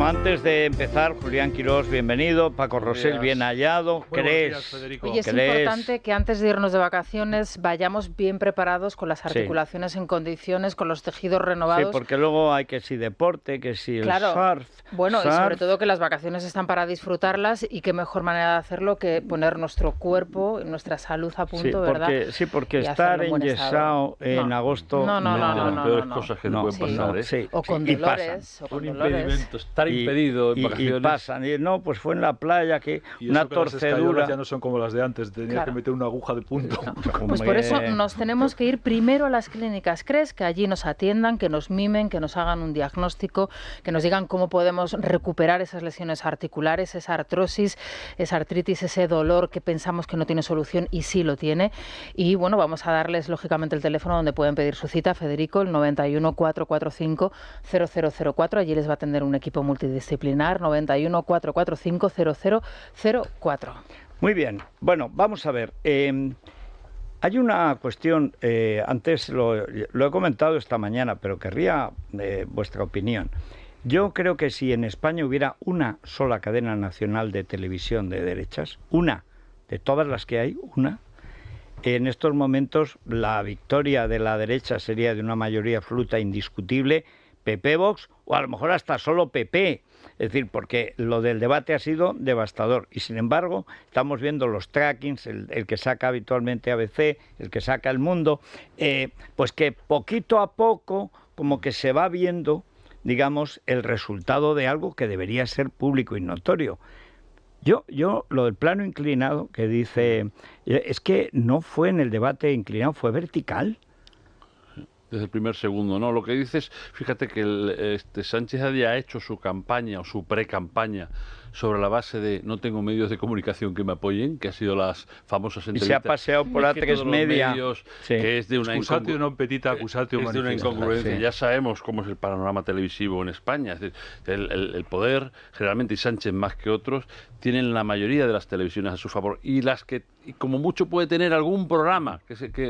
Bueno, antes de empezar, Julián Quirós, bienvenido. Paco Rosell, bien hallado. ¿Crees? Oye, es importante que antes de irnos de vacaciones vayamos bien preparados con las articulaciones en condiciones, con los tejidos renovados. Sí, porque luego hay que si deporte, que si el surf. Bueno, y sobre todo que las vacaciones están para disfrutarlas y qué mejor manera de hacerlo que poner nuestro cuerpo y nuestra salud a punto, ¿verdad? Porque estar enyesado en agosto... No. las peores cosas que te pueden pasar, ¿eh? Sí, o con dolores. Un impedimento, estar impedido en vacaciones. Y pasan, y no, pues fue en la playa que y una eso que torcedura... Las ya no son como las de antes, tenías que meter una aguja de punto. No. Pues por eso nos tenemos que ir primero a las clínicas CRES, que allí nos atiendan, que nos mimen, que nos hagan un diagnóstico, que nos digan cómo podemos recuperar esas lesiones articulares, esa artrosis, esa artritis, ese dolor que pensamos que no tiene solución y sí lo tiene. Y bueno, vamos a darles lógicamente el teléfono donde pueden pedir su cita, Federico, el 91 445 0004. Allí les va a atender un equipo multidisciplinar, 91 445 0004. Muy bien. Bueno, vamos a ver. Hay una cuestión, antes lo he comentado esta mañana, pero querría vuestra opinión. Yo creo que si en España hubiera una sola cadena nacional de televisión de derechas, una, de todas las que hay, una, en estos momentos la victoria de la derecha sería de una mayoría absoluta indiscutible, PP-Vox, o a lo mejor hasta solo PP. Es decir, porque lo del debate ha sido devastador y sin embargo estamos viendo los trackings, el que saca habitualmente ABC, el que saca El Mundo, pues que poquito a poco como que se va viendo, digamos, el resultado de algo que debería ser público y notorio. Yo lo del plano inclinado que dice, es que no fue en el debate inclinado, fue vertical. Desde el primer segundo, ¿no? Lo que dices, fíjate que Sánchez había hecho su campaña o su pre-campaña sobre la base de no tengo medios de comunicación que me apoyen, que ha sido las famosas entrevistas. Y se ha paseado por A3 Media. Que es de una incongruencia. Sí. Ya sabemos cómo es el panorama televisivo en España. Es decir, el poder, generalmente, y Sánchez más que otros, tienen la mayoría de las televisiones a su favor. Y las que, como mucho, puede tener algún programa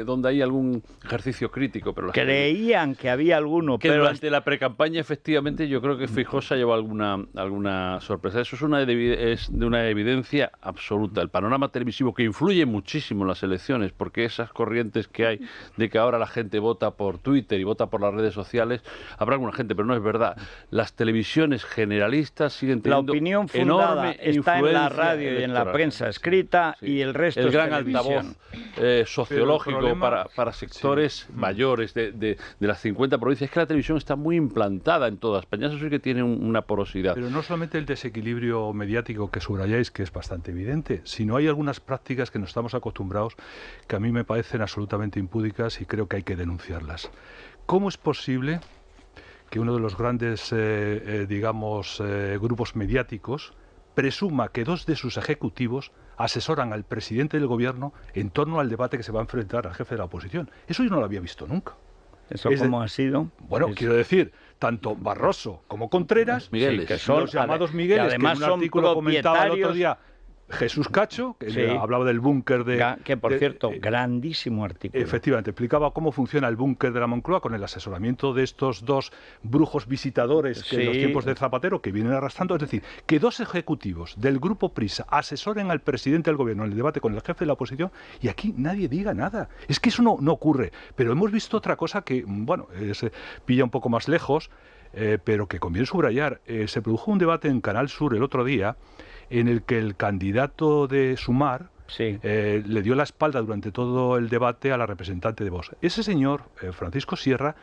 donde hay algún ejercicio crítico. Pero creían que había alguno, que pero durante la precampaña, efectivamente, yo creo que Feijóo se ha llevado alguna sorpresa. Eso es de una evidencia absoluta. El panorama televisivo, que influye muchísimo en las elecciones, porque esas corrientes que hay de que ahora la gente vota por Twitter y vota por las redes sociales, habrá alguna gente, pero no es verdad. Las televisiones generalistas siguen teniendo la opinión fundada está en la radio y en la prensa escrita, y el resto es gran altavoz sociológico para sectores mayores de las 50 provincias. Es que la televisión está muy implantada en toda España. Eso sí que tiene una porosidad. Pero no solamente el desequilibrio mediático que subrayáis, que es bastante evidente, sino hay algunas prácticas que nos estamos acostumbrados que a mí me parecen absolutamente impúdicas y creo que hay que denunciarlas. ¿Cómo es posible que uno de los grandes, grupos mediáticos presuma que dos de sus ejecutivos asesoran al presidente del gobierno en torno al debate que se va a enfrentar al jefe de la oposición? Eso yo no lo había visto nunca. ¿Eso cómo ha sido? Bueno, quiero decir, tanto Barroso como Contreras, Migueles, que son los llamados Migueles, que además en un artículo comentaba el otro día Jesús Cacho, que hablaba del búnker que por cierto, grandísimo artículo. Efectivamente, explicaba cómo funciona el búnker de la Moncloa con el asesoramiento de estos dos brujos visitadores que en los tiempos de Zapatero que vienen arrastrando. Es decir, que dos ejecutivos del grupo Prisa asesoren al presidente del gobierno en el debate con el jefe de la oposición y aquí nadie diga nada. Es que eso no ocurre. Pero hemos visto otra cosa que, se pilla un poco más lejos, pero que conviene subrayar. Se produjo un debate en Canal Sur el otro día en el que el candidato de Sumar le dio la espalda durante todo el debate a la representante de Vox. Ese señor, Francisco Sierra,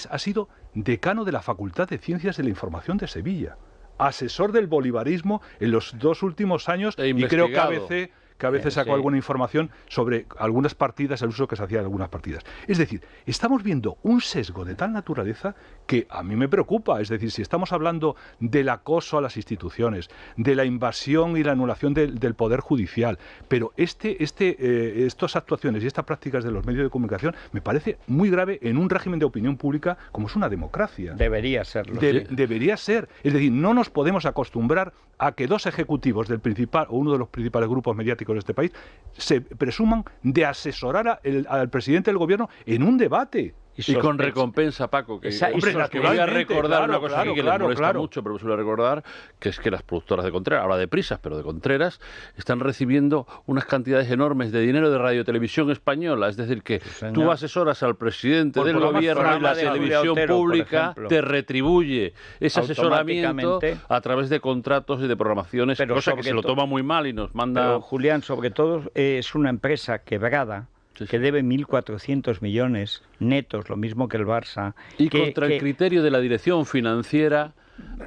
ha sido decano de la Facultad de Ciencias de la Información de Sevilla, asesor del bolivarismo en los 2 últimos años y creo que a veces sacó alguna información sobre algunas partidas, el uso que se hacía de algunas partidas. Es decir, estamos viendo un sesgo de tal naturaleza que a mí me preocupa. Es decir, si estamos hablando del acoso a las instituciones, de la invasión y la anulación del poder judicial, pero estas actuaciones y estas prácticas de los medios de comunicación me parece muy grave en un régimen de opinión pública como es una democracia. Debería serlo. Debería ser. Es decir, no nos podemos acostumbrar a que dos ejecutivos del principal o uno de los principales grupos mediáticos de este país se presuman de asesorar al presidente del gobierno en un debate. Y con recompensa, Paco, que, Hombre, que voy a recordar una cosa aquí que les molesta mucho, pero suelo recordar, que es que las productoras de Contreras, ahora de Prisas, pero de Contreras, están recibiendo unas cantidades enormes de dinero de Radio Televisión Española. Es decir, que tú asesoras al presidente del gobierno y la televisión pública te retribuye ese asesoramiento a través de contratos y de programaciones, pero cosa que se lo toma muy mal y nos manda... Pero, Julián, sobre todo es una empresa quebrada, que debe 1.400 millones netos, lo mismo que el Barça. Y contra el criterio de la dirección financiera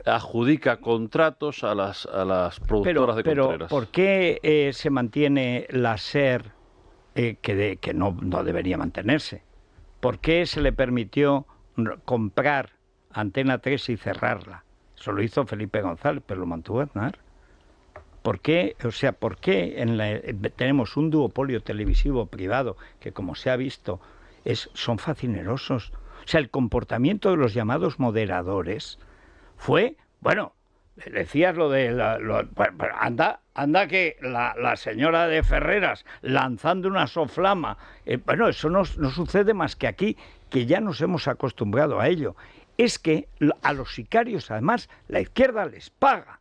adjudica contratos a las productoras de Contreras. Pero ¿por qué se mantiene la SER, que no debería mantenerse? ¿Por qué se le permitió comprar Antena 3 y cerrarla? Eso lo hizo Felipe González, pero lo mantuvo Aznar. ¿Por qué? O sea, ¿por qué tenemos un duopolio televisivo privado que, como se ha visto, son facinerosos? O sea, el comportamiento de los llamados moderadores fue, bueno, decías lo de... anda que la señora de Ferreras lanzando una soflama, bueno, eso no sucede más que aquí, que ya nos hemos acostumbrado a ello. Es que a los sicarios, además, la izquierda les paga.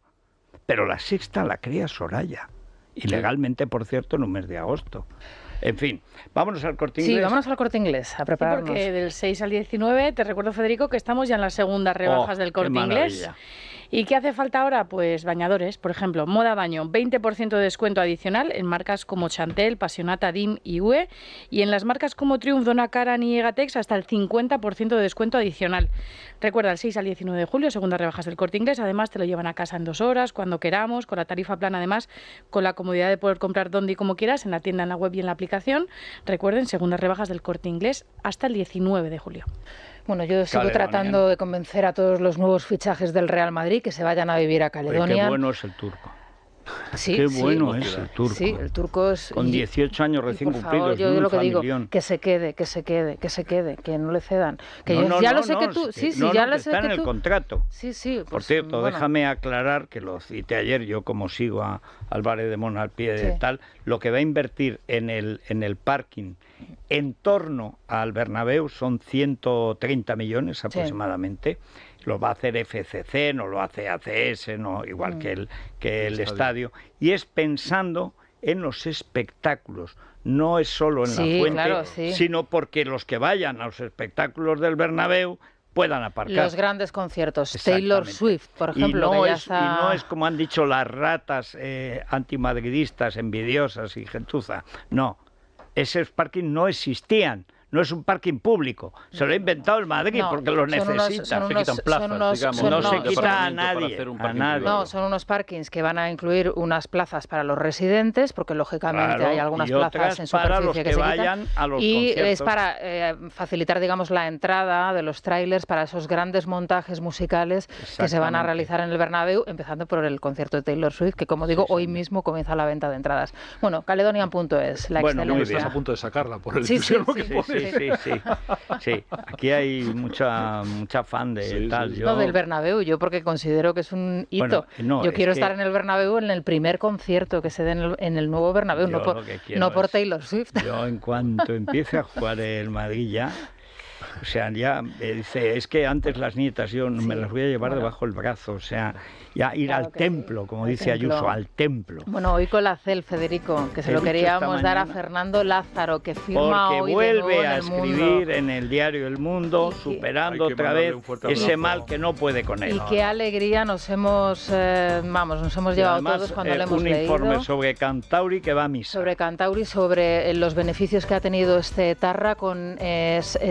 Pero la Sexta la crea Soraya. Ilegalmente, por cierto, en un mes de agosto. En fin, vámonos al Corte Inglés. Sí, vámonos al Corte Inglés, a prepararnos. Sí, porque del 6 al 19, te recuerdo, Federico, que estamos ya en las segundas rebajas del Corte Inglés. ¿Y qué hace falta ahora? Pues bañadores, por ejemplo, moda baño, 20% de descuento adicional en marcas como Chantel, Passionata, DIM y UE, y en las marcas como Triumph, Donna Karan y Egatex hasta el 50% de descuento adicional. Recuerda, el 6 al 19 de julio, segundas rebajas del Corte Inglés, además te lo llevan a casa en 2 horas, cuando queramos, con la tarifa plana, además, con la comodidad de poder comprar donde y como quieras, en la tienda, en la web y en la aplicación. Recuerden, segundas rebajas del Corte Inglés hasta el 19 de julio. Bueno, yo sigo tratando de convencer a todos los nuevos fichajes del Real Madrid que se vayan a vivir a Caledonia. Oye, qué bueno es el turco. Sí, qué bueno es el turco. Sí, el turco es... Con 18 años recién cumplidos. Yo lo que digo, que se quede, que no le cedan. Que no, yo ya lo sé que tú... Sí, ya lo sé que tú... Está en el contrato. Sí. Pues, por cierto, déjame aclarar que lo cité ayer, yo como sigo a Álvarez de Mona al pie de tal, lo que va a invertir en el parking en torno al Bernabéu son 130 millones aproximadamente. Lo va a hacer FCC, no lo hace ACS, no, igual que el estadio. Y es pensando en los espectáculos. No es solo en la fuente, sino porque los que vayan a los espectáculos del Bernabéu puedan aparcar. Los grandes conciertos. Taylor Swift, por ejemplo. Y no es como han dicho las ratas antimadridistas, envidiosas y gentuza. No, esos parking no existían. No es un parking público. Se lo ha inventado el Madrid porque lo necesita. Se quitan plazas, digamos. No se quita a nadie. No, son unos parkings que van a incluir unas plazas para los residentes, porque lógicamente hay algunas plazas en superficie que se quitan. Y es para facilitar, digamos, la entrada de los trailers para esos grandes montajes musicales que se van a realizar en el Bernabéu, empezando por el concierto de Taylor Swift, que como digo, hoy mismo comienza la venta de entradas. Bueno, Caledonian.es, la excelencia. Estás a punto de sacarla por el entusiasmo que pones. Sí. Aquí hay mucha fan de tal. No, del Bernabéu, yo porque considero que es un hito. Yo quiero estar en el Bernabéu en el primer concierto que se dé en el nuevo Bernabéu, no por Taylor Swift. Yo en cuanto empiece a jugar el Madrid ya... O sea, ya dice, es que antes las nietas yo me las voy a llevar debajo del brazo, o sea, ya ir al templo, como dice Ayuso, al templo. Bueno, hoy con la CEL, Federico, que se lo queríamos dar a Fernando Lázaro, que firma porque hoy vuelve a escribir en el diario El Mundo, superando otra vez ese mal que no puede con él. Y qué alegría nos hemos llevado además, todos cuando le hemos leído. Un informe sobre Cantauri que va a misa. Sobre Cantauri, sobre los beneficios que ha tenido este etarra con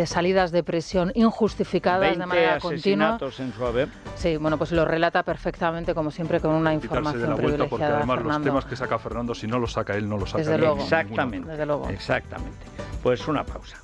salidas de prisión injustificadas de manera continua. 20 asesinatos en su haber. Sí, bueno, pues lo relata perfectamente, como siempre, con una información privilegiada. Porque además Fernando. Los temas que saca Fernando, si no los saca él, no los saca desde él. Luego. Exactamente. Desde luego. Exactamente. Pues una pausa.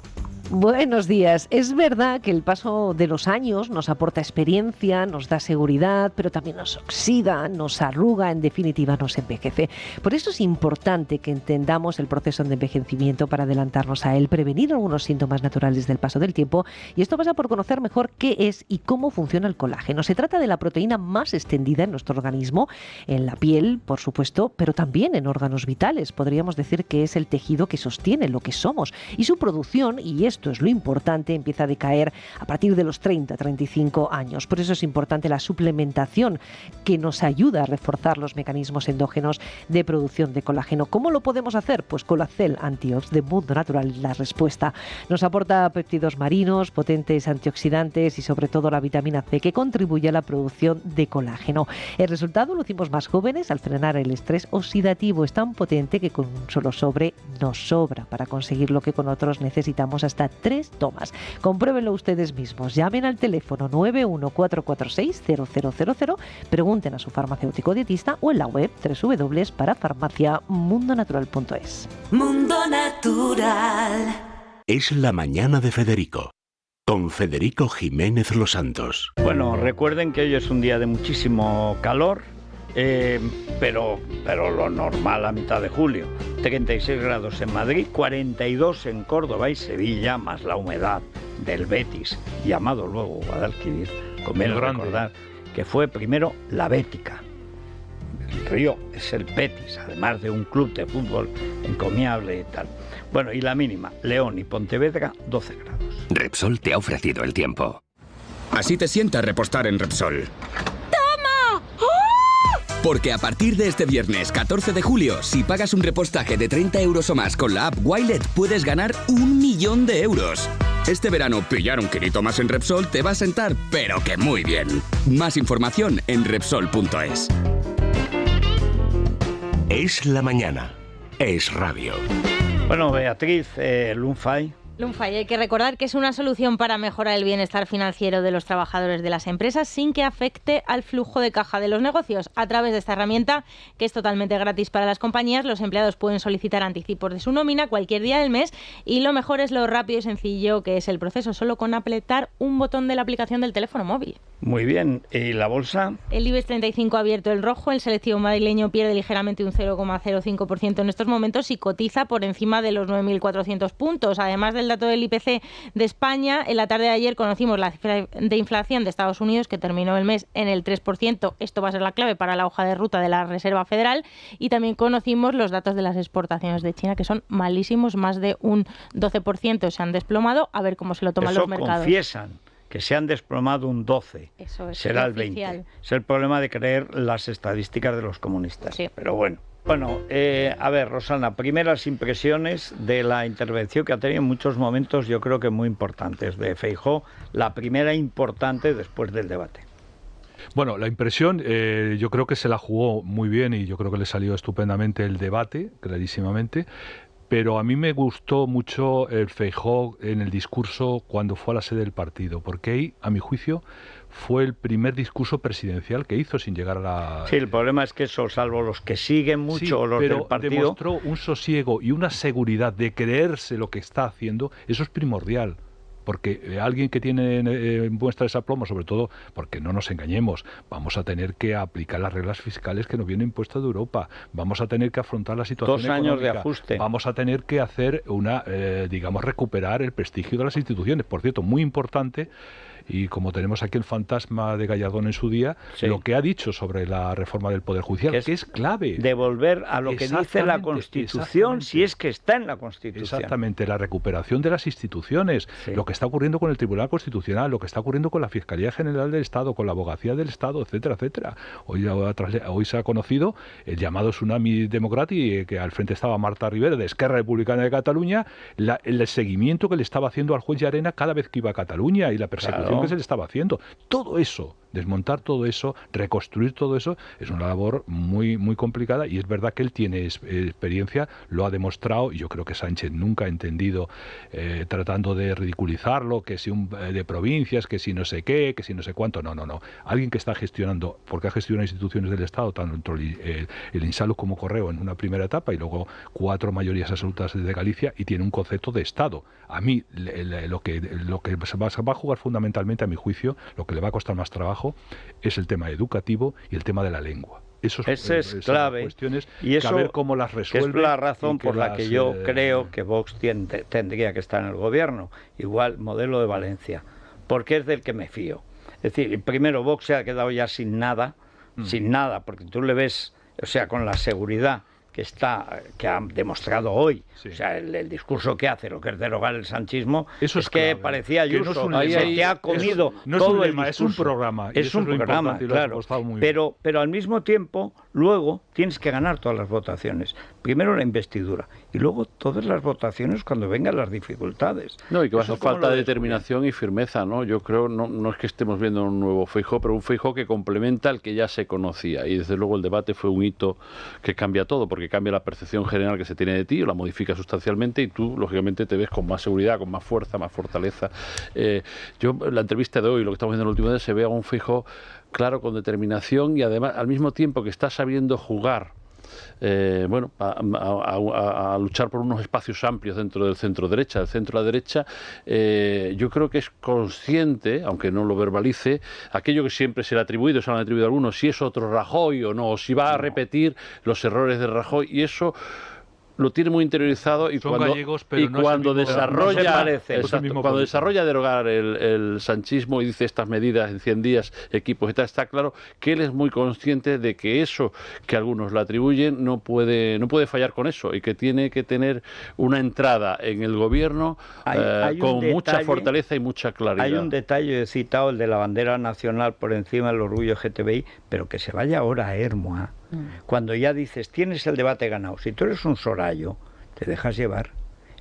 Buenos días. Es verdad que el paso de los años nos aporta experiencia, nos da seguridad, pero también nos oxida, nos arruga, en definitiva nos envejece. Por eso es importante que entendamos el proceso de envejecimiento para adelantarnos a él, prevenir algunos síntomas naturales del paso del tiempo, y esto pasa por conocer mejor qué es y cómo funciona el colágeno. Se trata de la proteína más extendida en nuestro organismo, en la piel, por supuesto, pero también en órganos vitales. Podríamos decir que es el tejido que sostiene lo que somos, y su producción, y eso esto es lo importante, empieza a decaer a partir de los 30-35 años. Por eso es importante la suplementación, que nos ayuda a reforzar los mecanismos endógenos de producción de colágeno. ¿Cómo lo podemos hacer? Pues Colacel Antiox de Mundo Natural es la respuesta. Nos aporta péptidos marinos, potentes antioxidantes y sobre todo la vitamina C, que contribuye a la producción de colágeno. El resultado, lucimos más jóvenes al frenar el estrés oxidativo. Es tan potente que con un solo sobre nos sobra para conseguir lo que con otros necesitamos hasta 3 tomas. Compruébenlo ustedes mismos. Llamen al teléfono 914460000, pregunten a su farmacéutico dietista o en la web www.parafarmaciamundonatural.es. Mundo Natural. Es la mañana de Federico, con Federico Jiménez Los Santos. Bueno, recuerden que hoy es un día de muchísimo calor, pero lo normal a mitad de julio. 36 grados en Madrid, 42 en Córdoba y Sevilla, más la humedad del Betis, llamado luego Guadalquivir. Conviene recordar que fue primero la Bética. El río es el Betis, además de un club de fútbol encomiable y tal. Bueno, y la mínima, León y Pontevedra, 12 grados. Repsol te ha ofrecido el tiempo. Así te sienta repostar en Repsol. ¡Toma! ¡Oh! Porque a partir de este viernes 14 de julio, si pagas un repostaje de 30 euros o más con la app Wilet, puedes ganar 1 millón de euros. Este verano, pillar un kilito más en Repsol te va a sentar, pero que muy bien. Más información en Repsol.es. Es la mañana. Es radio. Bueno, Beatriz, Lunfay. Lunfay, hay que recordar que es una solución para mejorar el bienestar financiero de los trabajadores de las empresas sin que afecte al flujo de caja de los negocios. A través de esta herramienta, que es totalmente gratis para las compañías, los empleados pueden solicitar anticipos de su nómina cualquier día del mes y lo mejor es lo rápido y sencillo que es el proceso, solo con apretar un botón de la aplicación del teléfono móvil. Muy bien. ¿Y la bolsa? El IBEX 35 ha abierto el rojo. El selectivo madrileño pierde ligeramente un 0,05% en estos momentos y cotiza por encima de los 9.400 puntos. Además del dato del IPC de España, en la tarde de ayer conocimos la cifra de inflación de Estados Unidos, que terminó el mes en el 3%. Esto va a ser la clave para la hoja de ruta de la Reserva Federal. Y también conocimos los datos de las exportaciones de China, que son malísimos. Más de un 12% se han desplomado. A ver cómo se lo toman los mercados. Confiesan que se han desplomado un 12, eso es, será el oficial. 20. Es el problema de creer las estadísticas de los comunistas. Sí. Pero bueno. Bueno, a ver, Rosana, primeras impresiones de la intervención que ha tenido en muchos momentos, yo creo que muy importantes, de Feijóo, la primera importante después del debate. Bueno, la impresión, yo creo que se la jugó muy bien y yo creo que le salió estupendamente el debate, clarísimamente. Pero a mí me gustó mucho el Feijóo en el discurso cuando fue a la sede del partido, porque ahí, a mi juicio, fue el primer discurso presidencial que hizo sin llegar a la... Sí, el problema es que eso, salvo los que siguen mucho los del partido... demostró un sosiego y una seguridad de creerse lo que está haciendo, eso es primordial. Porque alguien que tiene muestra ese aplomo, sobre todo, porque no nos engañemos, vamos a tener que aplicar las reglas fiscales que nos vienen impuestas de Europa, vamos a tener que afrontar la situación 2 años económica, de ajuste. Vamos a tener que hacer recuperar el prestigio de las instituciones. Por cierto, muy importante, y como tenemos aquí el fantasma de Gallardón en su día, sí, lo que ha dicho sobre la reforma del Poder Judicial, que es clave. Devolver a lo que dice la Constitución, si es que está en la Constitución. Exactamente, la recuperación de las instituciones, sí, lo que está ocurriendo con el Tribunal Constitucional, lo que está ocurriendo con la Fiscalía General del Estado, con la Abogacía del Estado, etcétera, etcétera. Hoy se ha conocido el llamado tsunami democrático, que al frente estaba Marta Rivera, de Esquerra Republicana de Cataluña, el seguimiento que le estaba haciendo al juez Llarena cada vez que iba a Cataluña y la persecución que se le estaba haciendo. Todo eso, desmontar todo eso, reconstruir todo eso, es una labor muy, muy complicada y es verdad que él tiene experiencia, lo ha demostrado y yo creo que Sánchez nunca ha entendido, tratando de ridiculizarlo, que si de provincias, que si no sé qué, que si no sé cuánto, no. Alguien que está gestionando, porque ha gestionado instituciones del Estado, tanto el Insalud como Correo en una primera etapa y luego 4 mayorías absolutas de Galicia y tiene un concepto de Estado. A mí lo que se va a jugar fundamentalmente, a mi juicio, lo que le va a costar más trabajo es el tema educativo y el tema de la lengua. Esa es clave, cuestiones y eso que a ver cómo las resuelve. Es la razón por la que yo creo que Vox tendría que estar en el gobierno, igual modelo de Valencia, porque es del que me fío. Es decir, primero Vox se ha quedado ya sin nada, porque tú le ves, o sea, con la seguridad que ha demostrado hoy, Sí. o sea, el discurso que hace, lo que es derogar el sanchismo, Eso es que clave. parecía Que no es Ayuso, un se lema. te ha comido No es todo un el lema, es un discurso. programa. y Es eso un lo programa, importante y lo has claro. apostado muy bien. Pero al mismo tiempo, luego tienes que ganar todas las votaciones. Primero la investidura y luego todas las votaciones cuando vengan las dificultades. No, y que va a Eso hacer cómo falta lo de ves, determinación y firmeza, ¿no? Yo creo, no es que estemos viendo un nuevo Feijóo, pero un Feijóo que complementa al que ya se conocía. Y desde luego el debate fue un hito que cambia todo, porque cambia la percepción general que se tiene de ti, o la modifica sustancialmente, y tú, lógicamente, te ves con más seguridad, con más fuerza, más fortaleza. Yo, en la entrevista de hoy, lo que estamos viendo en el último día, se ve a un Feijóo claro, con determinación, y además, al mismo tiempo que está sabiendo jugar a luchar por unos espacios amplios dentro del centro derecha. El centro a la derecha, yo creo que es consciente, aunque no lo verbalice, aquello que siempre se le ha atribuido, se le han atribuido a algunos, si es otro Rajoy o no, o si va a repetir los errores de Rajoy, y eso lo tiene muy interiorizado, y Son cuando, gallegos, pero y no es el cuando mismo- desarrolla, no se parecen. exacto, Es el mismo cuando político. desarrolla derogar el sanchismo y dice estas medidas en 100 días, equipos y tal, está claro que él es muy consciente de que eso que algunos le atribuyen no puede fallar con eso, y que tiene que tener una entrada en el gobierno Hay un con mucha detalle- fortaleza y mucha claridad. Hay un detalle, he citado el de la bandera nacional por encima del orgullo LGTBI, pero que se vaya ahora a Hermoa, cuando ya dices, tienes el debate ganado. Si tú eres un Sorallo, te dejas llevar.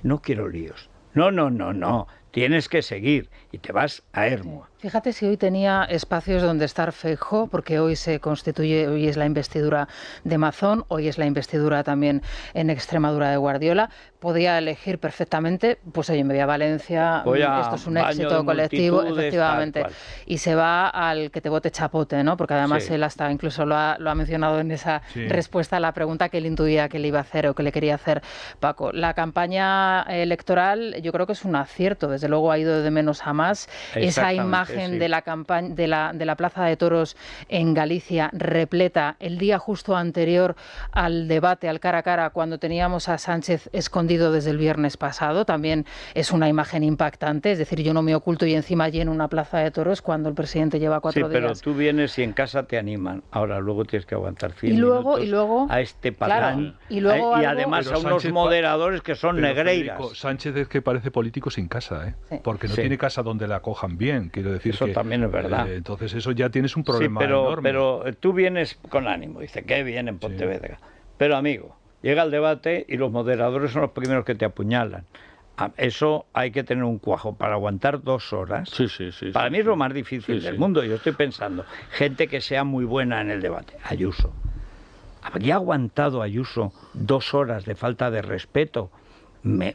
No quiero líos. No. Tienes que seguir y te vas a Hermoa. Fíjate si hoy tenía espacios donde estar Feijóo, porque hoy se constituye, hoy es la investidura de Mazón, hoy es la investidura también en Extremadura de Guardiola. Podía elegir perfectamente, pues oye, me voy a Valencia, Voy a esto es un baño éxito de colectivo, multitudes, efectivamente. tal cual. Y se va al que te vote chapote, ¿no? Porque además Sí. él hasta incluso lo ha mencionado en esa Sí. respuesta a la pregunta que él intuía que le iba a hacer o que le quería hacer Paco. La campaña electoral yo creo que es un acierto, desde luego ha ido de menos a más. Esa Exactamente, imagen sí. de la campaña de la Plaza de Toros en Galicia repleta el día justo anterior al debate, al cara a cara, cuando teníamos a Sánchez escondido desde el viernes pasado, también es una imagen impactante. Es decir, yo no me oculto y encima lleno una Plaza de Toros cuando el presidente lleva 4 Sí, pero días. tú vienes y en casa te animan. Ahora luego tienes que aguantar 100 Y luego- minutos a este patán. claro, y luego y algo- además Pero a unos Sánchez moderadores que son Pero, negreiras. Federico, Sánchez es que parece político sin casa, ¿eh? Sí. Porque no Sí. tiene casa donde la acojan bien, quiero decir Eso que... también es verdad. Entonces eso ya tienes un Sí, problema enorme. pero tú vienes con ánimo. Dice, qué bien en Pontevedra. Pero amigo, llega el debate y los moderadores son los primeros que te apuñalan. Eso hay que tener un cuajo para aguantar 2 horas. Sí. Para mí es lo más difícil Sí, del sí. mundo. Yo estoy pensando, gente que sea muy buena en el debate. Ayuso. ¿Habría aguantado Ayuso 2 horas de falta de respeto?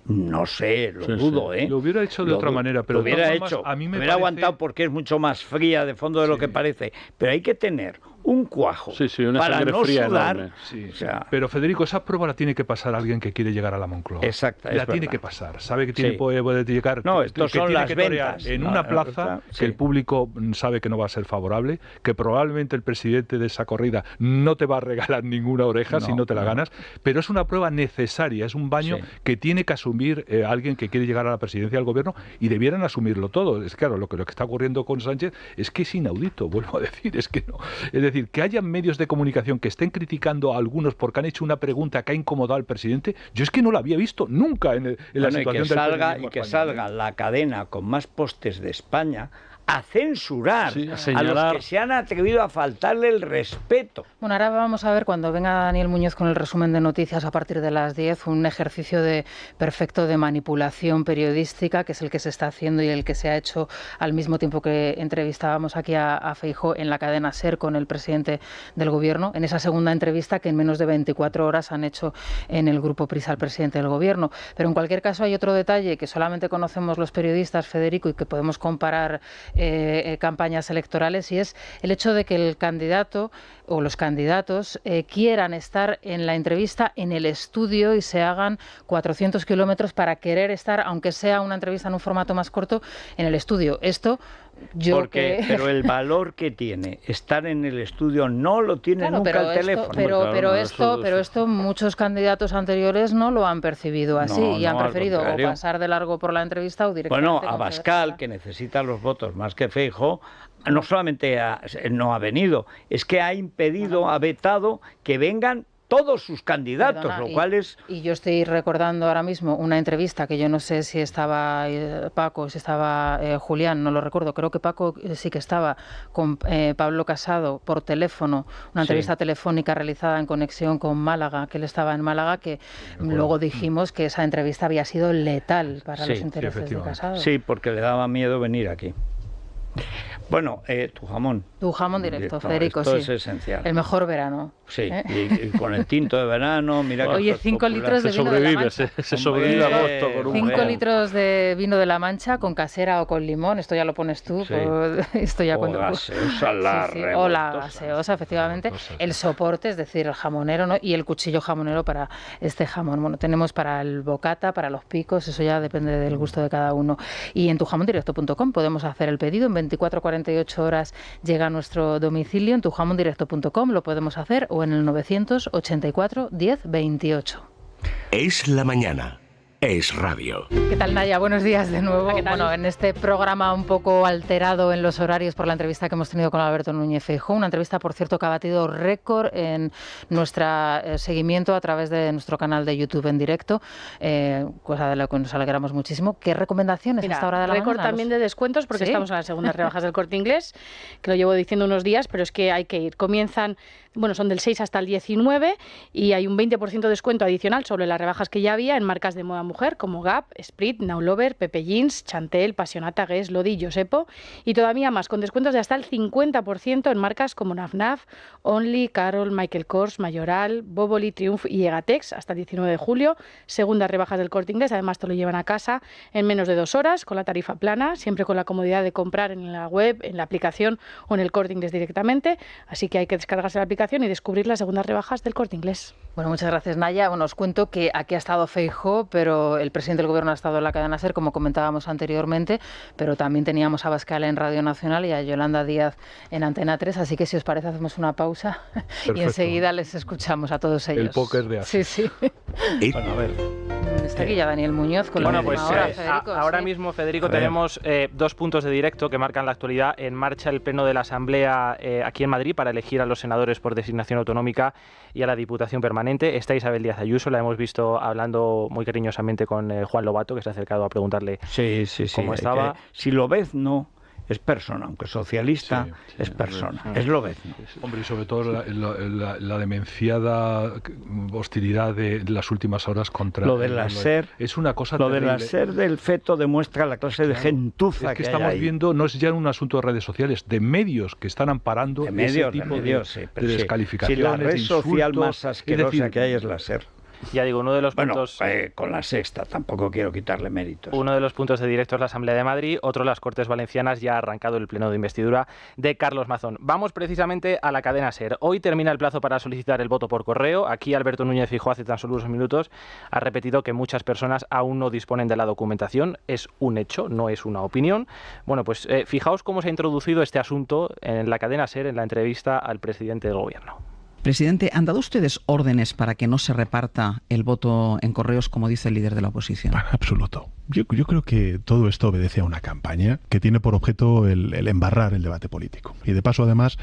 No sé, lo Sí, dudo, sí. ¿eh? Lo hubiera hecho de Lo otra dudo. manera, pero lo de hubiera todas formas, hecho. a mí me hubiera parece- aguantado porque es mucho más fría de fondo de lo Sí. que parece. Pero hay que tener un cuajo Sí, una para sangre no fría sudar. enorme. Sí, O sea, pero Federico, esa prueba la tiene que pasar alguien que quiere llegar a la Moncloa. Exacto, es La tiene verdad. que pasar. Sabe que tiene, Sí. puede llegar. No, que estos son tiene las que torear ventas. en No, una plaza sí. que el público sabe que no va a ser favorable, que probablemente el presidente de esa corrida no te va a regalar ninguna oreja si no te la ganas, pero es una prueba necesaria, es un baño Sí. que tiene que asumir alguien que quiere llegar a la presidencia del gobierno, y debieran asumirlo todo. Es claro, lo que está ocurriendo con Sánchez es que es inaudito, vuelvo a decir, es que no. Es decir, que haya medios de comunicación que estén criticando a algunos porque han hecho una pregunta que ha incomodado al presidente, yo es que no la había visto nunca en la Bueno, situación y que del salga, periodismo y que español, ¿eh? salga la cadena con más postes de España a censurar Sí, a a señalar. los que se han atrevido a faltarle el respeto. Bueno, ahora vamos a ver cuando venga Daniel Muñoz con el resumen de noticias a partir de las 10, un ejercicio perfecto de manipulación periodística, que es el que se está haciendo y el que se ha hecho al mismo tiempo que entrevistábamos aquí a Feijóo en la cadena SER con el presidente del Gobierno, en esa segunda entrevista que en menos de 24 horas han hecho en el Grupo Prisa al presidente del Gobierno. Pero en cualquier caso hay otro detalle que solamente conocemos los periodistas, Federico, y que podemos comparar campañas electorales, y es el hecho de que el candidato o los candidatos quieran estar en la entrevista en el estudio y se hagan 400 kilómetros para querer estar, aunque sea una entrevista en un formato más corto, en el estudio. Esto Pero el valor que tiene estar en el estudio no lo tiene Claro, nunca el teléfono. Pero esto muchos candidatos anteriores no lo han percibido así y han al preferido o contrario. pasar de largo por la entrevista o directamente Bueno, concederla. Abascal, que necesita los votos más que Feijóo, no solamente no ha venido, es que ha impedido, ha vetado que vengan todos sus candidatos, Perdona, lo cual es... Y yo estoy recordando ahora mismo una entrevista que yo no sé si estaba Paco, si estaba Julián, no lo recuerdo, creo que Paco sí que estaba con Pablo Casado por teléfono, una entrevista telefónica realizada en conexión con Málaga, que él estaba en Málaga, que luego dijimos que esa entrevista había sido letal para los intereses de Casado. Sí, porque le daba miedo venir aquí. Bueno, tu jamón. Tu jamón directo, Federico, esto sí. es esencial. El mejor verano. Sí, y con el tinto de verano, mira que... Oye, 5 litros de vino de la Mancha. Se sobrevive agosto con un 5 litros de vino de la Mancha con casera o con limón, esto ya lo pones tú. Sí. Esto ya cuando... gaseosa, o la gaseosa, efectivamente. El soporte, es decir, el jamonero, ¿no? Y el cuchillo jamonero para este jamón. Bueno, tenemos para el bocata, para los picos, eso ya depende del gusto de cada uno. Y en tujamondirecto.com podemos hacer el pedido, en 24-48 horas llega a nuestro domicilio, en tujamondirecto.com lo podemos hacer, o en el 984 10 28. Es la mañana. Es radio. ¿Qué tal, Naya? Buenos días de nuevo. Bueno, en este programa un poco alterado en los horarios por la entrevista que hemos tenido con Alberto Núñez Feijóo, una entrevista, por cierto, que ha batido récord en nuestro seguimiento a través de nuestro canal de YouTube en directo, cosa de la que nos alegramos muchísimo. ¿Qué recomendaciones a esta hora de la mañana? Récord también de descuentos, porque ¿Sí? estamos en las segundas rebajas del Corte Inglés, que lo llevo diciendo unos días, pero es que hay que ir. Comienzan, bueno, son del 6 hasta el 19 y hay un 20% de descuento adicional sobre las rebajas que ya había en marcas de moda mujer como Gap, Sprit, Now Lover, Pepe Jeans, Chantel, Passionata, Guess, Lodi, Josepo, y todavía más con descuentos de hasta el 50% en marcas como Naf Naf, Only, Carol, Michael Kors, Mayoral, Boboli, Triumph y Egatex hasta el 19 de julio. Segundas rebajas del Corte Inglés, además te lo llevan a casa en menos de 2 horas con la tarifa plana, siempre con la comodidad de comprar en la web, en la aplicación o en el Corte Inglés directamente, así que hay que descargarse la aplicación y descubrir las segundas rebajas del Corte Inglés. Bueno, muchas gracias, Naya. Bueno, os cuento que aquí ha estado Feijóo, pero el presidente del Gobierno ha estado en la cadena SER, como comentábamos anteriormente, pero también teníamos a Abascal en Radio Nacional y a Yolanda Díaz en Antena 3, así que si os parece hacemos una pausa. Perfecto. Y enseguida les escuchamos a todos ellos. El póker de Asia. Sí, sí. Bueno, a ver. Está aquí ya Daniel Muñoz con la última hora, Federico. Ahora mismo, Federico, tenemos 2 puntos de directo que marcan la actualidad. En marcha el pleno de la Asamblea aquí en Madrid para elegir a los senadores por designación autonómica y a la Diputación Permanente. Está Isabel Díaz Ayuso, la hemos visto hablando muy cariñosamente con Juan Lobato, que se ha acercado a preguntarle cómo estaba. Si lo ves, no. Es persona, aunque socialista, es persona, es lobezno. Hombre, y sobre todo la demenciada hostilidad de las últimas horas contra... Lo de la SER, es una cosa lo terrible. De la SER del feto demuestra la clase de gentuza es que estamos viendo, no es ya un asunto de redes sociales, de medios que están amparando ese tipo de descalificaciones, si la red social más asquerosa que hay es la SER. Ya digo, uno de los puntos... con la Sexta, tampoco quiero quitarle méritos. Uno de los puntos de directo es la Asamblea de Madrid, otro las Cortes Valencianas, ya ha arrancado el pleno de investidura de Carlos Mazón. Vamos precisamente a la cadena SER. Hoy termina el plazo para solicitar el voto por correo. Aquí Alberto Núñez Feijóo hace tan solo unos minutos ha repetido que muchas personas aún no disponen de la documentación. Es un hecho, no es una opinión. Bueno, pues fijaos cómo se ha introducido este asunto en la cadena SER, en la entrevista al presidente del Gobierno. Presidente, ¿han dado ustedes órdenes para que no se reparta el voto en correos, como dice el líder de la oposición? En absoluto. Yo creo que todo esto obedece a una campaña que tiene por objeto el embarrar el debate político. Y de paso, además,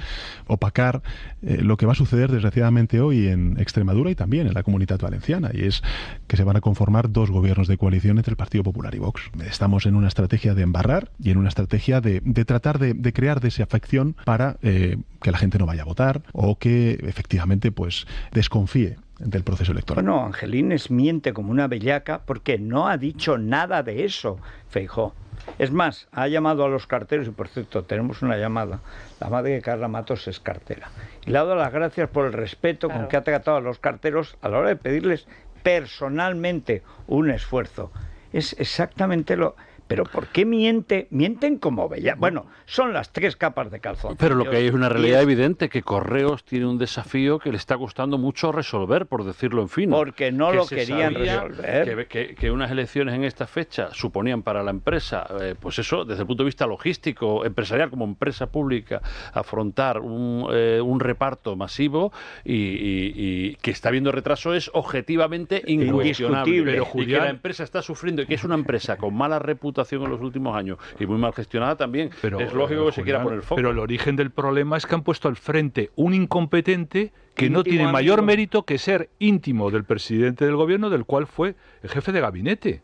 opacar lo que va a suceder desgraciadamente hoy en Extremadura y también en la Comunitat Valenciana. Y es que se van a conformar 2 gobiernos de coalición entre el Partido Popular y Vox. Estamos en una estrategia de embarrar y en una estrategia de tratar de crear desafección para que la gente no vaya a votar o que efectivamente pues desconfíe del proceso electoral. Bueno, Angelines miente como una bellaca porque no ha dicho nada de eso, Feijóo. Es más, ha llamado a los carteros, y por cierto, tenemos una llamada. La madre de Carla Matos es cartera. Y le ha dado las gracias por el respeto con que ha tratado a los carteros a la hora de pedirles personalmente un esfuerzo. Es exactamente lo... Pero ¿por qué mienten como bella? Bueno, son las 3 capas de calzón. Pero lo que hay es una realidad evidente, que Correos tiene un desafío que le está costando mucho resolver, por decirlo en fin. Porque no lo querían resolver. Que unas elecciones en esta fecha suponían para la empresa, pues eso, desde el punto de vista logístico, empresarial, como empresa pública, afrontar un reparto masivo y que está habiendo retraso es objetivamente incuestionable. Pero y que la empresa está sufriendo, y que es una empresa con mala reputación, reputación en los últimos años y muy mal gestionada también. Pero, es lógico que se quiera poner el foco. Pero el origen del problema es que han puesto al frente un incompetente que no tiene mayor mérito que ser íntimo del presidente del gobierno, del cual fue el jefe de gabinete.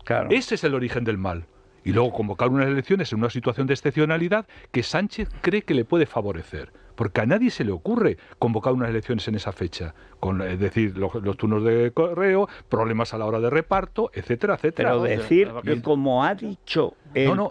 Claro. Ese es el origen del mal. Y luego convocar unas elecciones en una situación de excepcionalidad que Sánchez cree que le puede favorecer. Porque a nadie se le ocurre convocar unas elecciones en esa fecha. Es decir, los turnos de correo, problemas a la hora de reparto, etcétera, etcétera. Pero decir que como ha dicho pero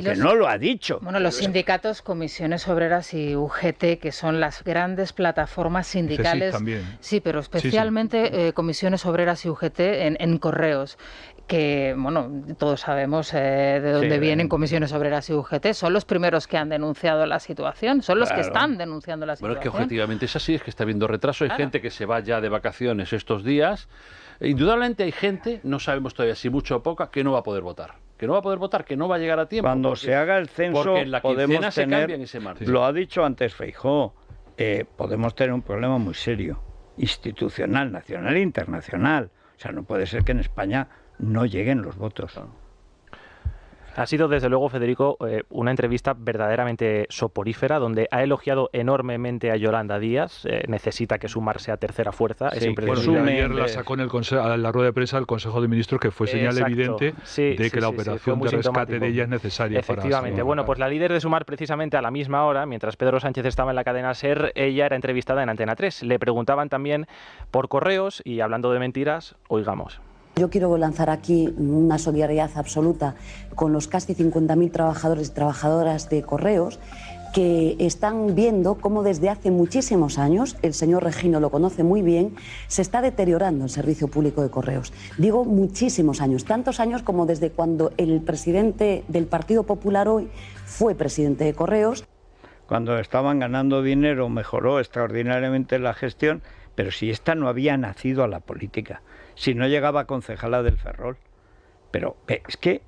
que no lo ha dicho. Bueno, los sindicatos, comisiones obreras y UGT, que son las grandes plataformas sindicales. Sí, pero especialmente comisiones obreras y UGT en correos. Que, bueno, todos sabemos de dónde vienen comisiones obreras y UGT. Son los primeros que han denunciado la situación, son los que están denunciando la situación. Bueno, es que objetivamente es así, es que está habiendo retraso. Hay gente que se va ya de vacaciones estos días. Indudablemente hay gente, no sabemos todavía si mucho o poca, que no va a poder votar. Que no va a poder votar, que no va a llegar a tiempo. Cuando se haga el censo, en la podemos se tener, cambian y se marchan. lo ha dicho antes Feijóo, podemos tener un problema muy serio, institucional, nacional e internacional. O sea, no puede ser que en España no lleguen los votos. Ha sido, desde luego, Federico, una entrevista verdaderamente soporífera, donde ha elogiado enormemente a Yolanda Díaz. Necesita que Sumar sea tercera fuerza. Sí, ayer la sacó en la rueda de prensa del Consejo de Ministros, que fue señal evidente de que la operación de rescate de ella es necesaria. Efectivamente. Bueno, pues la líder de Sumar, precisamente a la misma hora, mientras Pedro Sánchez estaba en la cadena SER, ella era entrevistada en Antena 3. Le preguntaban también por correos y, hablando de mentiras, oigamos. Yo quiero lanzar aquí una solidaridad absoluta con los casi 50.000 trabajadores y trabajadoras de Correos que están viendo cómo desde hace muchísimos años, el señor Regino lo conoce muy bien, se está deteriorando el servicio público de Correos. Digo muchísimos años, tantos años como desde cuando el presidente del Partido Popular hoy fue presidente de Correos. Cuando estaban ganando dinero mejoró extraordinariamente la gestión, pero si esta no había nacido a la política, si no llegaba a concejala del Ferrol. Pero es que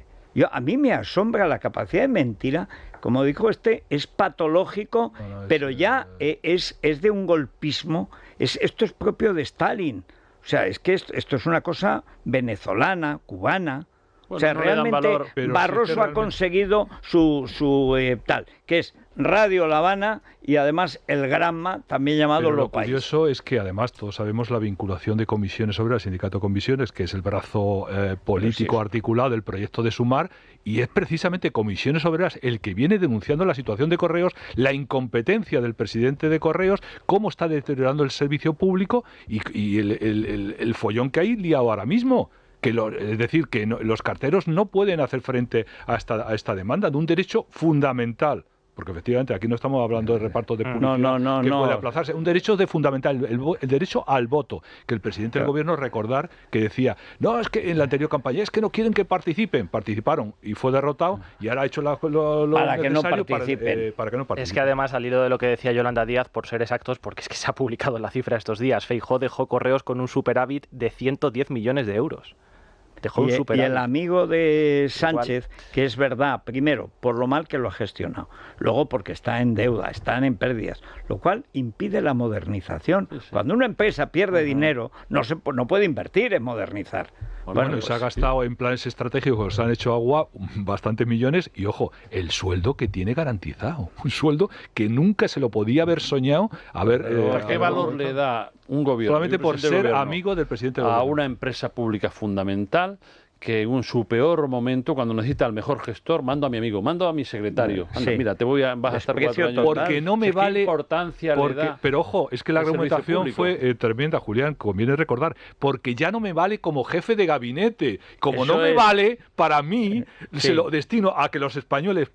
a mí me asombra la capacidad de mentira. Como dijo es patológico, pero ya es de un golpismo. Esto es propio de Stalin. O sea, es que esto es una cosa venezolana, cubana. Bueno, o sea, no realmente Barroso ha conseguido su tal, que es Radio La Habana y además el Granma, también llamado Lo País. curioso es que además todos sabemos la vinculación de Comisiones Obreras, Sindicato Comisiones, que es el brazo político articulado del proyecto de Sumar, y es precisamente Comisiones Obreras el que viene denunciando la situación de Correos, la incompetencia del presidente de Correos, cómo está deteriorando el servicio público y el follón que hay liado ahora mismo. Es decir, que los carteros no pueden hacer frente a esta demanda de un derecho fundamental. Porque efectivamente aquí no estamos hablando de reparto de publicidad que puede aplazarse. Un derecho fundamental, el derecho al voto. Que el presidente del gobierno, recordar que decía, no, es que en la anterior campaña es que no quieren que participen. Participaron y fue derrotado y ahora ha hecho lo para necesario que no participen. para que no participen. Es que además, al hilo de lo que decía Yolanda Díaz, por ser exactos, porque es que se ha publicado la cifra estos días, Feijóo dejó Correos con un superávit de 110 millones de euros. Y el amigo de Sánchez, que es verdad, primero, por lo mal que lo ha gestionado, luego porque está en deuda, están en pérdidas, lo cual impide la modernización. Sí. Cuando una empresa pierde dinero, no puede invertir en modernizar. Bueno, pues se ha gastado en planes estratégicos, se han hecho agua bastantes millones y, ojo, el sueldo que tiene garantizado, un sueldo que nunca se lo podía haber soñado. ¿Qué valor le da un gobierno? Solamente por ser amigo del presidente del gobierno. A una empresa pública fundamental que en su peor momento, cuando necesita al mejor gestor, mando a mi amigo, mando a mi secretario. Anda, mira, vas a estar 4 años. Porque no me vale. ¿Qué importancia le da? Pero ojo, es que la argumentación fue tremenda, Julián, conviene recordar. Porque ya no me vale como jefe de gabinete. Como no me vale, para mí, se lo destino a que los españoles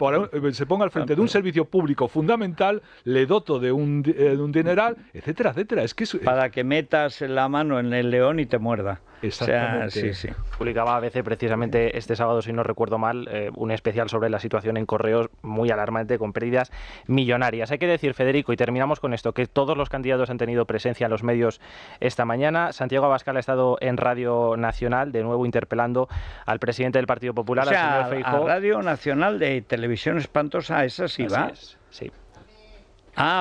se pongan al frente de un servicio público fundamental, le doto de un dineral, etcétera, etcétera. Es que para que metas la mano en el león y te muerda. Exactamente. O sea, Publicaba ABC precisamente este sábado, si no recuerdo mal, un especial sobre la situación en Correos muy alarmante, con pérdidas millonarias. Hay que decir, Federico, y terminamos con esto, que todos los candidatos han tenido presencia en los medios esta mañana. Santiago Abascal ha estado en Radio Nacional, de nuevo interpelando al presidente del Partido Popular, al señor Feijóo. A Radio Nacional de Televisión Espantosa, esa sí va. Sí.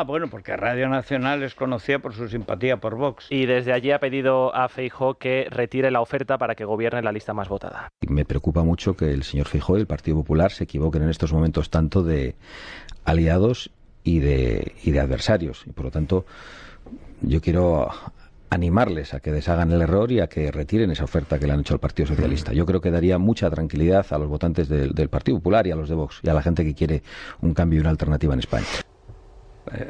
Bueno, porque Radio Nacional es conocida por su simpatía por Vox. Y desde allí ha pedido a Feijóo que retire la oferta para que gobierne la lista más votada. Me preocupa mucho que el señor Feijóo y el Partido Popular se equivoquen en estos momentos tanto de aliados y de adversarios. Y por lo tanto, yo quiero animarles a que deshagan el error y a que retiren esa oferta que le han hecho al Partido Socialista. Yo creo que daría mucha tranquilidad a los votantes del Partido Popular y a los de Vox y a la gente que quiere un cambio y una alternativa en España.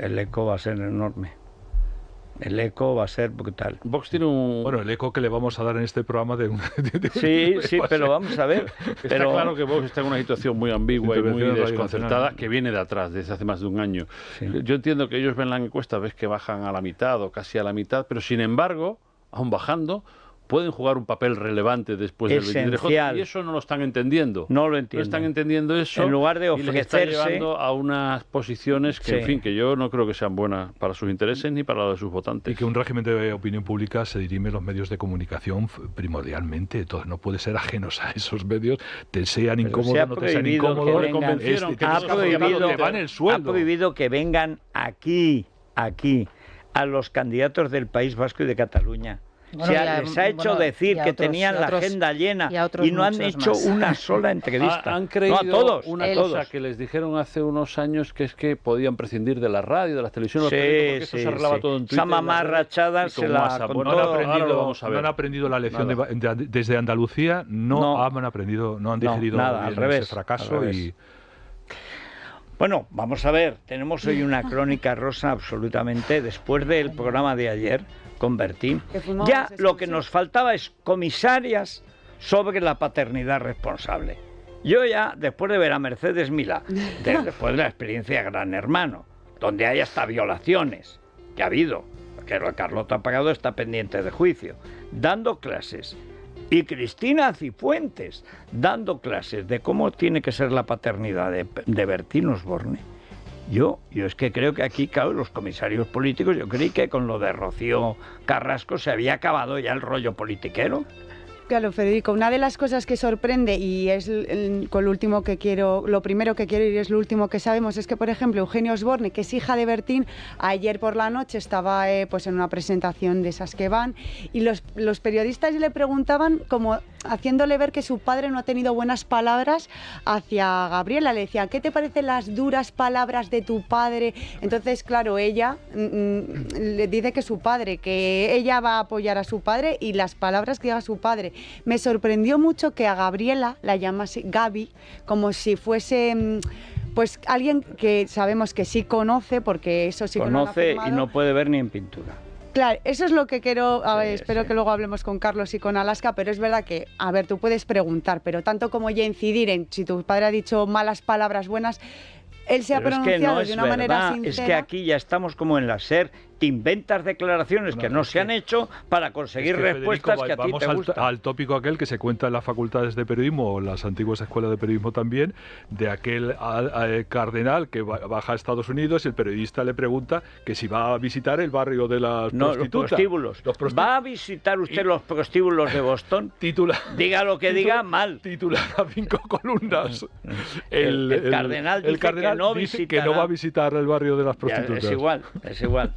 El eco va a ser enorme. El eco va a ser brutal. Vox tiene un... Bueno, el eco que le vamos a dar en este programa Sí, pero vamos a ver. Está claro que Vox está en una situación muy ambigua y muy desconcertada que viene de atrás, desde hace más de un año. Sí. Yo entiendo que ellos ven la encuesta, ves que bajan a la mitad o casi a la mitad, pero sin embargo, aún bajando, pueden jugar un papel relevante después del 23 de julio, y eso no lo están entendiendo. No lo entienden. No están entendiendo eso. En lugar de ofrecerse... Y les está llevando a unas posiciones que, en fin, que yo no creo que sean buenas para sus intereses ni para los de sus votantes. Y que un régimen de opinión pública se dirime los medios de comunicación primordialmente. Entonces no puede ser ajenos a esos medios, te sean incómodos, no te sean incómodos. Ha prohibido que vengan aquí, a los candidatos del País Vasco y de Cataluña. Bueno, les ha hecho decir que tenían la agenda llena y no han hecho una sola entrevista. Han creído una cosa que les dijeron hace unos años, que es que podían prescindir de la radio, de las televisiones, porque esto se arreglaba todo en Twitter. Esa mamarrachada se la contó. No han aprendido la lección desde Andalucía, no han digerido nada, bien ese fracaso. Bueno, vamos a ver, tenemos hoy una crónica rosa absolutamente, después del programa de ayer con Bertín. Ya lo que nos faltaba es comisarias sobre la paternidad responsable. Yo ya, después de ver a Mercedes Milá, después de la experiencia de Gran Hermano, donde hay hasta violaciones, que ha habido, que Carlota Pagado está pendiente de juicio, dando clases, y Cristina Cifuentes dando clases de cómo tiene que ser la paternidad de Bertín Osborne. Yo es que creo que aquí, claro, los comisarios políticos, yo creí que con lo de Rocío Carrasco se había acabado ya el rollo politiquero. Claro, Federico, una de las cosas que sorprende, y es con lo primero que quiero y es lo último que sabemos, es que, por ejemplo, Eugenia Osborne, que es hija de Bertín, ayer por la noche estaba pues en una presentación de esas que van, y los periodistas le preguntaban, como haciéndole ver que su padre no ha tenido buenas palabras hacia Gabriela. Le decían, ¿qué te parecen las duras palabras de tu padre? Entonces, claro, ella le dice que su padre, que ella va a apoyar a su padre y las palabras que diga su padre. Me sorprendió mucho que a Gabriela la llamase Gaby, como si fuese pues alguien que sabemos que sí conoce, porque eso sí que no lo ha afirmado. Y no puede ver ni en pintura. Claro, eso es lo que quiero, espero que luego hablemos con Carlos y con Alaska, pero es verdad que, a ver, tú puedes preguntar, pero tanto como ya incidir en si tu padre ha dicho malas palabras buenas, él se ha pronunciado de una manera sincera. Es que aquí ya estamos como en la SER, inventas declaraciones que no se han hecho para conseguir respuestas que a ti te gustan. Al tópico aquel que se cuenta en las facultades de periodismo o en las antiguas escuelas de periodismo también, de aquel cardenal que baja a Estados Unidos y el periodista le pregunta que si va a visitar el barrio de las prostitutas. Los prostíbulos. ¿Va a visitar usted los prostíbulos de Boston? Diga lo que diga, mal. Titular a 5 columnas. El cardenal dice que no dice que no va a visitar el barrio de las prostitutas. Ya, es igual.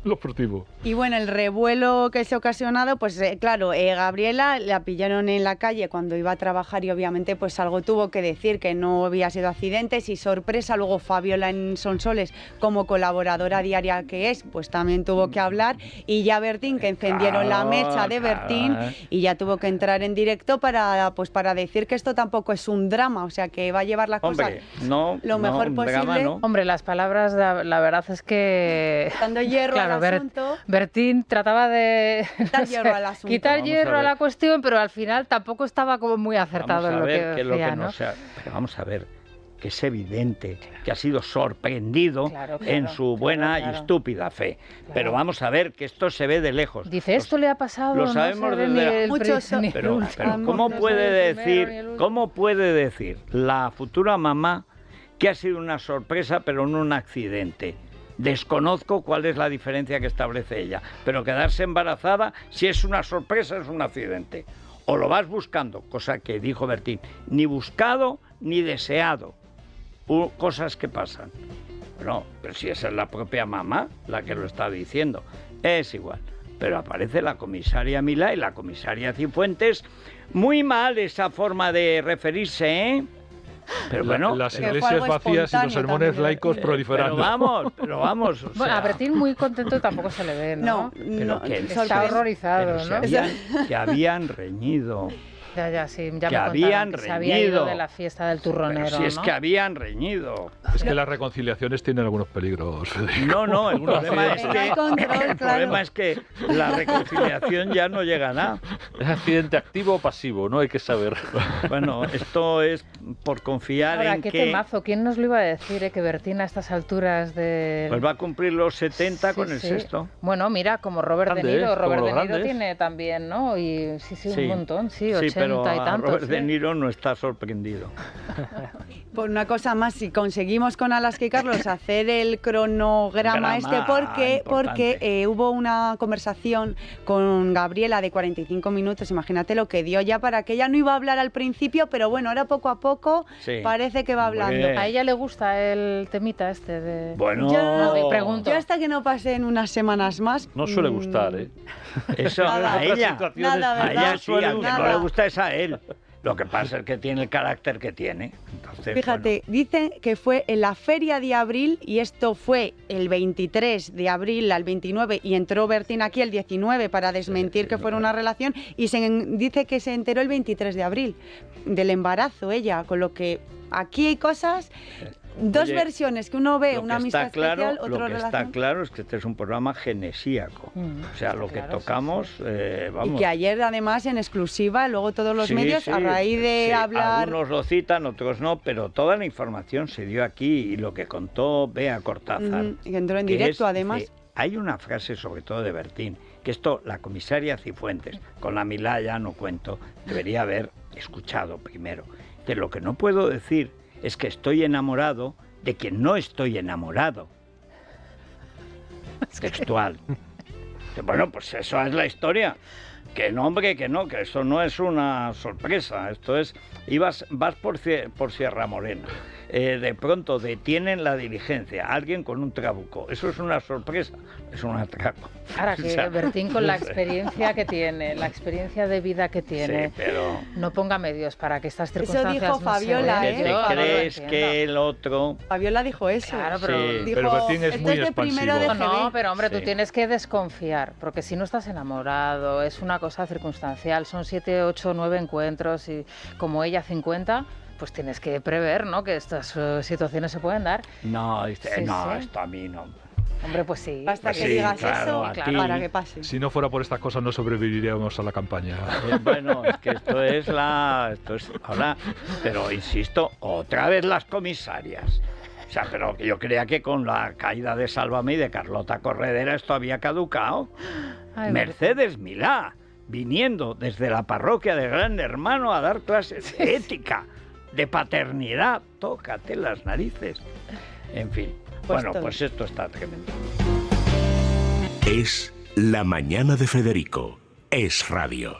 Y bueno, el revuelo que se ha ocasionado, pues claro, Gabriela la pillaron en la calle cuando iba a trabajar y obviamente pues algo tuvo que decir, que no había sido accidentes, y sorpresa, luego Fabiola en Sonsoles, como colaboradora diaria que es, pues también tuvo que hablar, y ya Bertín, que encendieron la mecha de Bertín, y ya tuvo que entrar en directo para decir que esto tampoco es un drama, o sea, que va a llevar la cosa lo mejor posible. Drama, no. Hombre, las palabras, la verdad es que... Dando hierro al asunto. Bertín trataba de quitar hierro a la cuestión, pero al final tampoco estaba como muy acertado en lo que decía, ¿no? Pero vamos a ver, que es evidente que ha sido sorprendido en su buena y estúpida fe. Claro. Pero vamos a ver que esto se ve de lejos. Dice, esto le ha pasado, lo sabemos desde pero ¿cómo puede decir la futura mamá que ha sido una sorpresa pero no un accidente? Desconozco cuál es la diferencia que establece ella, pero quedarse embarazada, si es una sorpresa, es un accidente. O lo vas buscando, cosa que dijo Bertín, ni buscado ni deseado, cosas que pasan. Bueno, pero si esa es la propia mamá la que lo está diciendo. Es igual. Pero aparece la comisaria Milá y la comisaria Cifuentes. Muy mal esa forma de referirse, ¿eh? Pero bueno, las iglesias vacías y los sermones también. laicos proliferando. Pero vamos. O Bueno, sea, a Bertín muy contento tampoco se le ve, ¿no? No, Está horrorizado, ¿no? que habían reñido. Ya, sí, ya Que me habían contaron que se había ido reñido. de la fiesta del turronero, Pero si es ¿no? que habían reñido. Es que las reconciliaciones tienen algunos peligros, Federico. No, el problema es No hay control, el problema es que la reconciliación ya no llega a nada. ¿Es accidente activo o pasivo? No hay que saber. Bueno, esto es por confiar Ahora, en qué que temazo. ¿Quién nos lo iba a decir, que Bertín a estas alturas de... pues va a cumplir los 70 con el sí. sexto. Bueno, mira, como Robert Grande, De Niro. ¿eh? Robert Como De los Niro grandes. tiene también, ¿no? Y sí, Sí. un montón, sí, Sí, 80 pero y tantos. Robert De sí. Niro no está sorprendido. Por una cosa más, si conseguimos con Alaska y Carlos hacer el cronograma porque hubo una conversación con Gabriela de 45 minutos, imagínate lo que dio ya para que ella no iba a hablar al principio, pero bueno, ahora poco a poco Sí. parece que va hablando. A ella le gusta el temita este de... Bueno, No, pregunto. Yo hasta que no pasen unas semanas más... No suele gustar, ¿eh? eso Nada. a ella. Nada, A ¿verdad? ella sí, al que no Nada. le gusta es a él. Lo que pasa es que tiene el carácter que tiene. Entonces, Fíjate, dicen que fue en la feria de abril y esto fue el 23 de abril al 29 y entró Bertín aquí el 19 para desmentir que fuera una relación y dice que se enteró el 23 de abril del embarazo ella, con lo que aquí hay cosas... Dos Oye, versiones, que uno ve lo una que amistad está claro, especial, otra lo que relación. está claro es que este es un programa genesíaco. O sea, lo que claro, tocamos, vamos. Y que ayer además en exclusiva, luego todos los Sí, medios, sí, a raíz de sí, hablar... Algunos lo citan, otros no, pero toda la información se dio aquí y lo que contó Bea Cortázar. que entró en que directo es, además. dice, hay una frase sobre todo de Bertín, que esto la comisaria Cifuentes, con la Milá ya no cuento, debería haber escuchado primero. Que lo que no puedo decir es que estoy enamorado de quien no estoy enamorado. Textual. Que, bueno, pues eso es la historia. Que no, hombre, que no, que eso no es una sorpresa. Esto es, vas por Sierra Morena. De pronto detienen la diligencia, alguien con un trabuco. Eso es una sorpresa, es un atraco. Ahora que O sea, Bertín, con la experiencia que tiene, la experiencia de vida que tiene, Sí, pero... no ponga medios para que estas Eso circunstancias dijo no Fabiola, se ¿Qué den. te Yo no lo crees entiendo. que el otro...? Fabiola dijo eso. Claro, pero, Sí, dijo, pero Bertín es "Esto muy de expansivo". primero de No, GB". pero hombre, tú Sí. tienes que desconfiar, porque si no estás enamorado, es una cosa circunstancial, son 7, 8, 9 encuentros y como ella 50, pues tienes que prever, ¿no?, que estas situaciones se pueden dar. No, dice, Sí, no, sí. esto a mí no. Hombre, pues sí. Basta Pues que sí, digas claro, a eso ti. para que pase. Si no fuera por estas cosas no sobreviviríamos a la campaña. Bueno, es que esto es ahora, pero insisto, otra vez las comisarias. O sea, pero yo creía que con la caída de Sálvame y de Carlota Corredera esto había caducado. Ay, Mercedes Milá, viniendo desde la parroquia de Gran Hermano a dar clases de ética, de paternidad. Tócate las narices. En fin, Pues bueno, todo. pues esto está tremendo. Es La Mañana de Federico. Es radio.